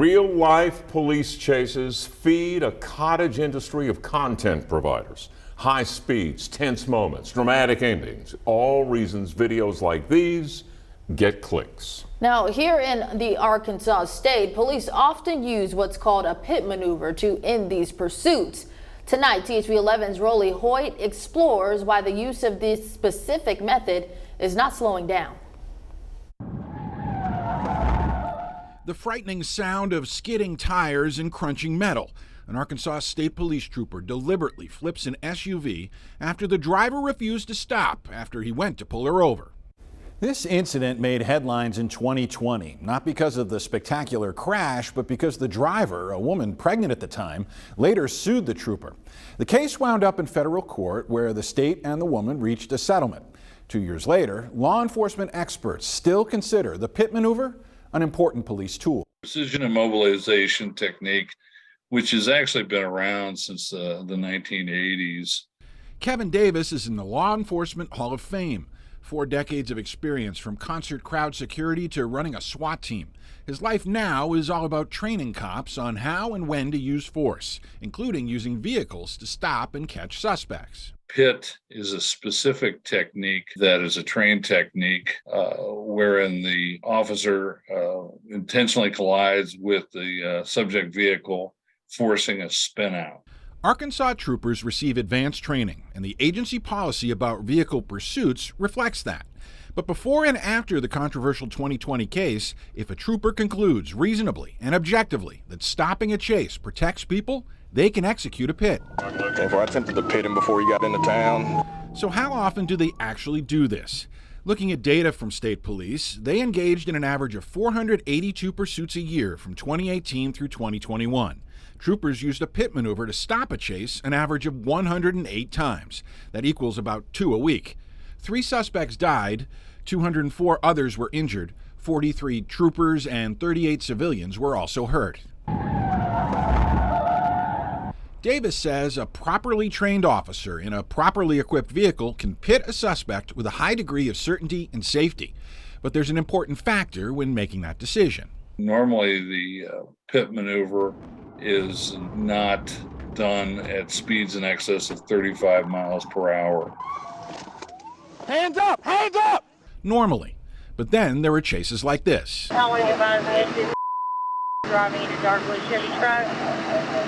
Real-life police chases feed a cottage industry of content providers. High speeds, tense moments, dramatic endings, all reasons videos like these get clicks. Now, here in the Arkansas state, police often use what's called a pit maneuver to end these pursuits. Tonight, THV11's Rolly Hoyt explores why the use of this specific method is not slowing down. The frightening sound of skidding tires and crunching metal. An Arkansas State Police trooper deliberately flips an SUV after the driver refused to stop after he went to pull her over. This incident made headlines in 2020, not because of the spectacular crash, but because the driver, a woman pregnant at the time, later sued the trooper. The case wound up in federal court where the state and the woman reached a settlement. 2 years later, law enforcement experts still consider the pit maneuver an important police tool. Precision immobilization technique, which has actually been around since the 1980s. Kevin Davis is in the Law Enforcement Hall of Fame. 4 decades of experience from concert crowd security to running a SWAT team. His life now is all about training cops on how and when to use force, including using vehicles to stop and catch suspects. PIT is a specific technique that is a trained technique wherein the officer intentionally collides with the subject vehicle, forcing a spin out. Arkansas troopers receive advanced training, and the agency policy about vehicle pursuits reflects that. But before and after the controversial 2020 case, if a trooper concludes reasonably and objectively that stopping a chase protects people, they can execute a pit. If I attempted to pit him before he got into town. So how often do they actually do this? Looking at data from state police, they engaged in an average of 482 pursuits a year from 2018 through 2021. Troopers used a pit maneuver to stop a chase an average of 108 times. That equals about 2 a week. 3 suspects died, 204 others were injured, 43 troopers and 38 civilians were also hurt. Davis says a properly trained officer in a properly equipped vehicle can pit a suspect with a high degree of certainty and safety. But there's an important factor when making that decision. Normally, the pit maneuver is not done at speeds in excess of 35 miles per hour. Hands up! Hands up! Normally. But then there are chases like this. Driving in a dark blue Chevy truck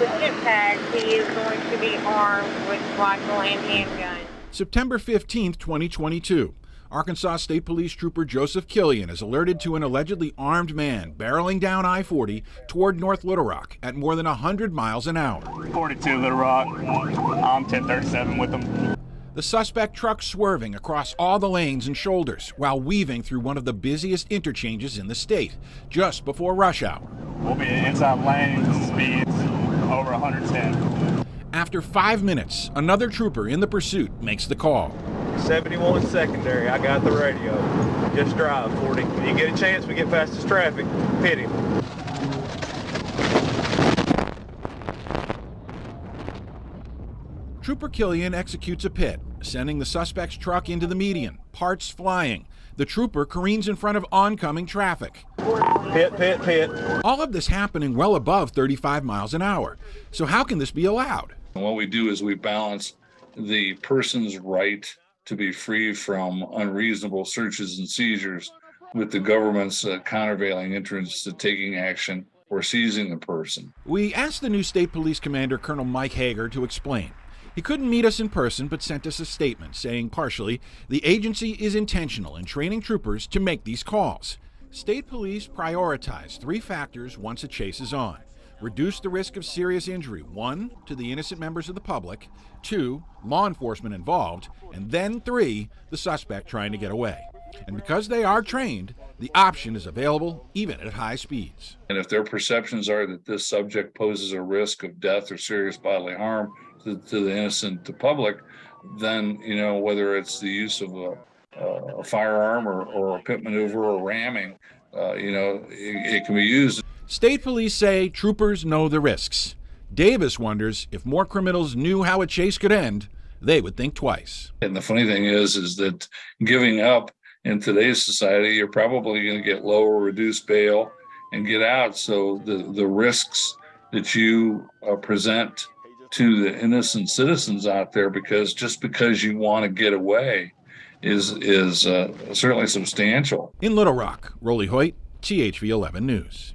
with chip tags. He is going to be armed with rifle and handgun. September 15th, 2022. Arkansas State Police Trooper Joseph Killian is alerted to an allegedly armed man barreling down I-40 toward North Little Rock at more than 100 miles an hour. 42 Little Rock. I'm 1037 with them. The suspect truck swerving across all the lanes and shoulders while weaving through one of the busiest interchanges in the state, just before rush hour. We'll be inside lanes, speeds over 110. After 5 minutes, another trooper in the pursuit makes the call. 71 secondary, I got the radio. Just drive 40. When you get a chance, we get past this traffic, pit him. Trooper Killian executes a pit, sending the suspect's truck into the median, parts flying. The trooper careens in front of oncoming traffic. Pit, pit, pit. All of this happening well above 35 miles an hour. So how can this be allowed? And what we do is we balance the person's right to be free from unreasonable searches and seizures with the government's countervailing interest to taking action or seizing the person. We asked the new state police commander, Colonel Mike Hager, to explain. He couldn't meet us in person, but sent us a statement saying partially, the agency is intentional in training troopers to make these calls. State police prioritize 3 factors once a chase is on. Reduce the risk of serious injury, 1, to the innocent members of the public, 2, law enforcement involved, and then 3, the suspect trying to get away. And because they are trained, the option is available even at high speeds. And if their perceptions are that this subject poses a risk of death or serious bodily harm to the innocent public, then, whether it's the use of a firearm or a pit maneuver or ramming, it can be used. State police say troopers know the risks. Davis wonders if more criminals knew how a chase could end, they would think twice. And the funny thing is that giving up in today's society, you're probably going to get low or reduced bail, and get out. So the risks that you present to the innocent citizens out there, because you want to get away, is certainly substantial. In Little Rock, Rolly Hoyt, THV 11 News.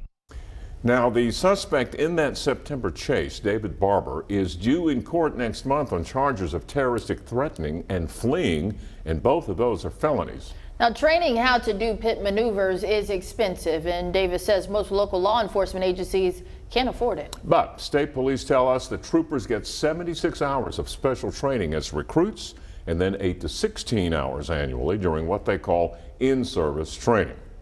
Now, the suspect in that September chase, David Barber, is due in court next month on charges of terroristic threatening and fleeing, and both of those are felonies. Now, training how to do pit maneuvers is expensive, and Davis says most local law enforcement agencies can't afford it. But state police tell us that troopers get 76 hours of special training as recruits and then 8 to 16 hours annually during what they call in-service training.